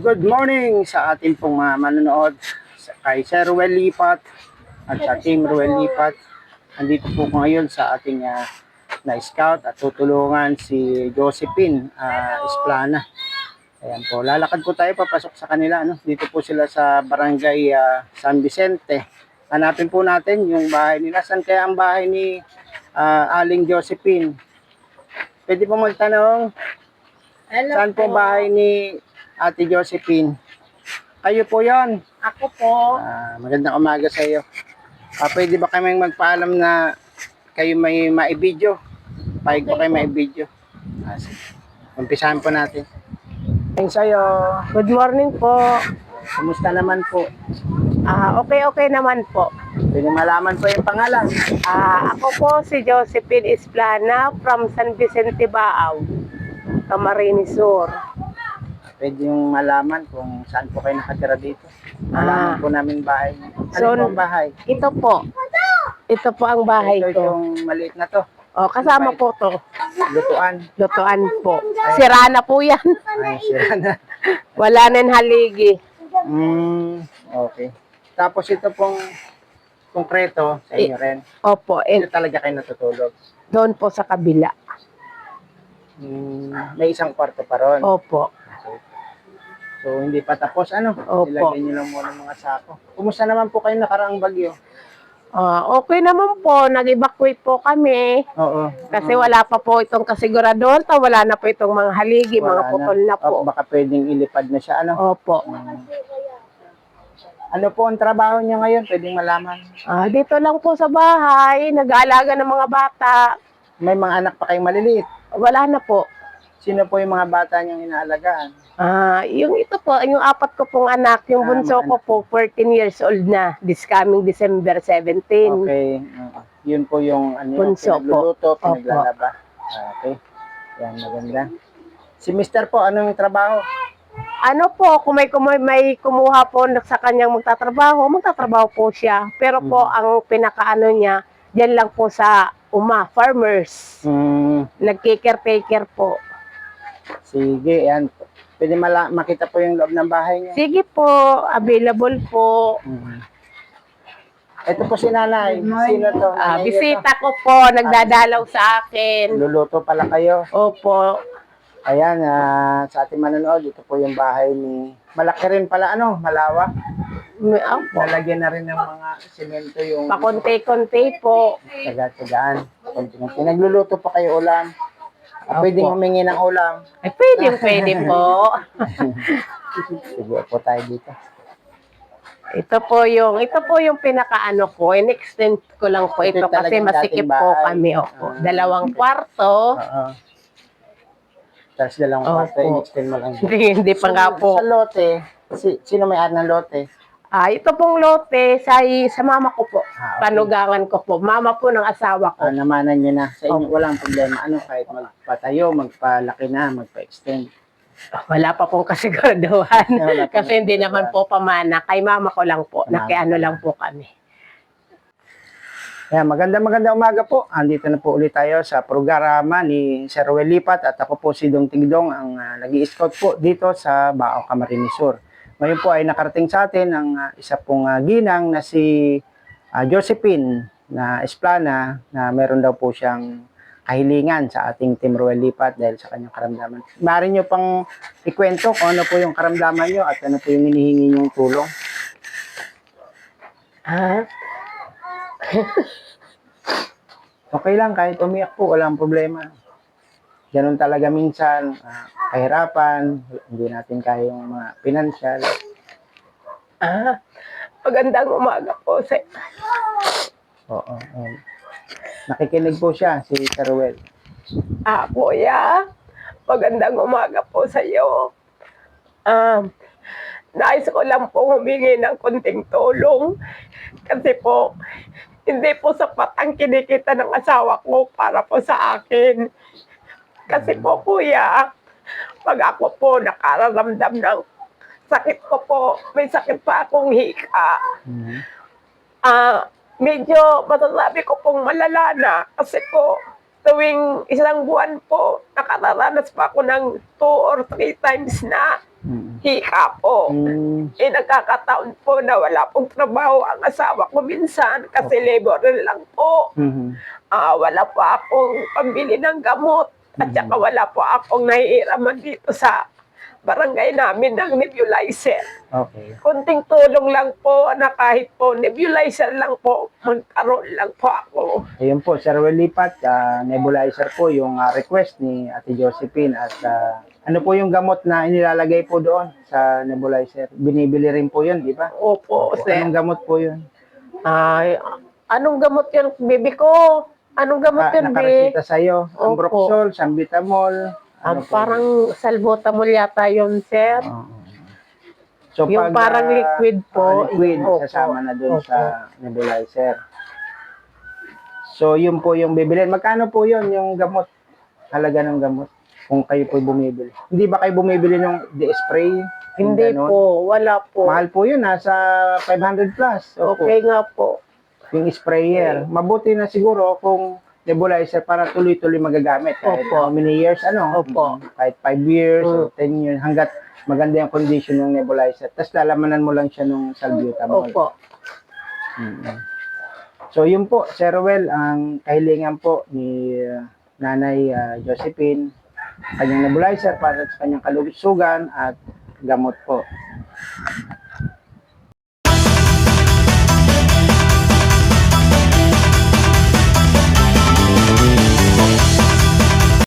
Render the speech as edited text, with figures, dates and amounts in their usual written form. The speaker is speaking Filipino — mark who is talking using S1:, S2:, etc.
S1: Good morning sa ating pong manonood kay Sir Ruel Lipat at sa Team Ruel Lipat. Andito po ko ngayon sa ating na-scout at tutulungan si Josephine Esplana. Ayan po, lalakad po tayo papasok sa kanila. Dito po sila sa Barangay San Vicente. Hanapin po natin yung bahay nila. Saan kaya ang bahay ni Aling Josephine? Pwede po magtanong, saan po bahay ni Ate Josephine? Kayo po yon.
S2: Ako po.
S1: Magandang umaga sa iyo. Pwede ba kami magpaalam na kayo may maibidyo? Pahig po kayo maibidyo. Umpisahan po natin. Thanks sa iyo.
S2: Good morning po.
S1: Kumusta naman po?
S2: Okay naman po.
S1: Pwede malaman po yung pangalan.
S2: Ako po si Josephine Esplana from San Vicente, Baaw, Camarines Sur.
S1: Pwede yung malaman kung saan po kayo nakatira dito. Malaman po namin bahay. Ano po ang bahay?
S2: Ito po. Ito po ang bahay
S1: Ito
S2: ko.
S1: yung maliit na to.
S2: Kasama po to.
S1: Lutuan.
S2: Lutuan po. Sira na po yan.
S1: Ay, sira na.
S2: Wala nang haligi.
S1: Okay. Tapos ito pong konkreto sa inyo rin.
S2: Opo.
S1: Ito talaga kayo natutulog.
S2: Doon po sa kabila.
S1: May isang kwarto pa ron.
S2: Opo.
S1: Okay. So, hindi pa tapos.
S2: Opo.
S1: Ilagay nyo lang muna mga sako. Kumusta naman po kayo nakaraang bagyo?
S2: Okay naman po. Nag-evacuate po kami.
S1: Oo.
S2: Kasi wala pa po itong kasiguraduhan. Wala na po itong mga haligi,
S1: Wala
S2: mga putol na po.
S1: Baka pwedeng ilipad na siya.
S2: Opo.
S1: Ano po ang trabaho niya ngayon? Pwedeng malaman.
S2: Dito lang po sa bahay. Nag-aalaga ng mga bata.
S1: May mga anak pa kayong maliliit.
S2: Wala na po.
S1: Sino po yung mga bata niyang inaalagaan?
S2: Yung ito po, yung apat ko pong anak, yung bunso ko po, 14 years old na. This coming December 17.
S1: Okay. Yun po yung
S2: Bunso
S1: pinagluluto,
S2: po.
S1: pinaglalaba. Okay. Yan, maganda. Si Mr. po, anong trabaho?
S2: Ano po, kung may kumuha po sa kanyang magtatrabaho po siya. Pero po, ang pinakaano niya, dyan lang po sa farmers. Nagkikertaker po.
S1: Sige, yan. Pwede makita po yung loob ng bahay niya.
S2: Sige po, available po.
S1: Ito po si nanay. Sino to?
S2: Bisita ko po, nagdadalaw sa akin.
S1: Luluto pala kayo.
S2: Opo.
S1: Ayan, sa ating manonood, ito po yung bahay ni... Malaki rin pala, malawak.
S2: Opo.
S1: Nalagyan na rin ng mga semento yung...
S2: Pakonti-konti po.
S1: Taga-tagaan. Nagluluto pa kayo ulam. Pwedeng humingi ng ulam.
S2: Ay, pwede po.
S1: Sige po tayo dito.
S2: Ito po yung pinakaano ko. In-extend ko lang po ito kasi masikip po kami. Opo. 2 kwarto.
S1: Tapos 2 kwarto, in-extend mo lang.
S2: Hindi pa nga po.
S1: Sa lote, sino may-ari ng lote?
S2: Ito pong lote sa mama ko po. Okay. Panugangan ko po. Mama po ng asawa ko.
S1: Namanan nyo na. Sa inyo, walang problema. Kahit magpatayo, magpalaki na, magpa-extend.
S2: Wala pa pong kasiguraduhan. Kasi hindi naman po pamana. Kay mama ko lang po. Nakiano lang po kami.
S1: Magandang umaga po. Andito na po ulit tayo sa programa ni Sir Ruel Lipat at ako po si Dong Tigdong ang nag-i-scout po dito sa Baaw, Camarines Sur. Ngayon po ay nakarating sa atin ang isa pong ginang na si Josephine na Esplana na meron daw po siyang kahilingan sa ating Team Ruel Lipat dahil sa kanyang karamdaman. Maaari nyo pang ikwento kung ano po yung karamdaman nyo at ano po yung hinihingi nyong tulong. Okay lang, kahit umiyak po, walang problema. Ganun talaga minsan, kahirapan, hindi natin kaya yung mga pinansyal.
S2: Magandang umaga po sa...
S1: Oo. Nakikinig po siya, si Sir Ruel.
S2: Kuya, magandang umaga po sa iyo. Nais ko lang po humingi ng konting tulong. Kasi po, hindi po sapat ang kinikita ng asawa ko para po sa akin. Kasi po, kuya, pag ako po nakararamdam ng sakit ko po, may sakit pa akong hika. Medyo masasabi ko pong malala na kasi po tuwing isang buwan po, nakararanas pa ako ng 2 or 3 times na hika po.
S1: Mm,
S2: Nagkakataon po na wala pong trabaho ang asawa ko minsan kasi laborer lang po.
S1: mhm.
S2: Wala po akong pambili ng gamot at saka wala po akong naiiraman dito sa barangay namin ng nebulizer.
S1: Okay.
S2: Kunting tulong lang po na kahit po nebulizer lang po, magkaroon lang po ako.
S1: Ayun po, Sir Ruel Lipat, nebulizer po yung request ni Ate Josephine at ano po yung gamot na inilalagay po doon sa nebulizer? Binibili rin po yun, di ba?
S2: Opo, sir.
S1: Anong gamot po yun?
S2: Ay, anong gamot yan, baby ko? Anong gamot yan, baby?
S1: Nakaresita sa'yo?
S2: Opo.
S1: Ambroxol, Sambitamol? Ano po yun?
S2: Parang salbutamol yata yun, sir.
S1: Oo. So,
S2: Yung parang liquid po.
S1: liquid,
S2: Opo.
S1: sasama na doon
S2: Opo.
S1: sa nebulizer. So, yun po yung bibilin. Magkano po yun yung gamot? Halaga ng gamot? Kung kayo po bumibili. Hindi ba kayo bumibili ng spray?
S2: Hindi po, wala po.
S1: Mahal po yun, nasa 500 plus. Opo.
S2: Okay nga po.
S1: Yung sprayer. Mabuti na siguro kung nebulizer para tuloy-tuloy magagamit. Kahit
S2: Opo.
S1: how many years, ano?
S2: Opo.
S1: Kahit 5 years or 10 years, hanggat maganda yung condition ng nebulizer. Tapos lalamanan mo lang siya ng salbutamol.
S2: Opo.
S1: Mm. So yun po, Sir Ruel, ang kahilingan po ni Nanay Josephine, kanyang nebulizer para sa kanyang kalusugan at gamot po.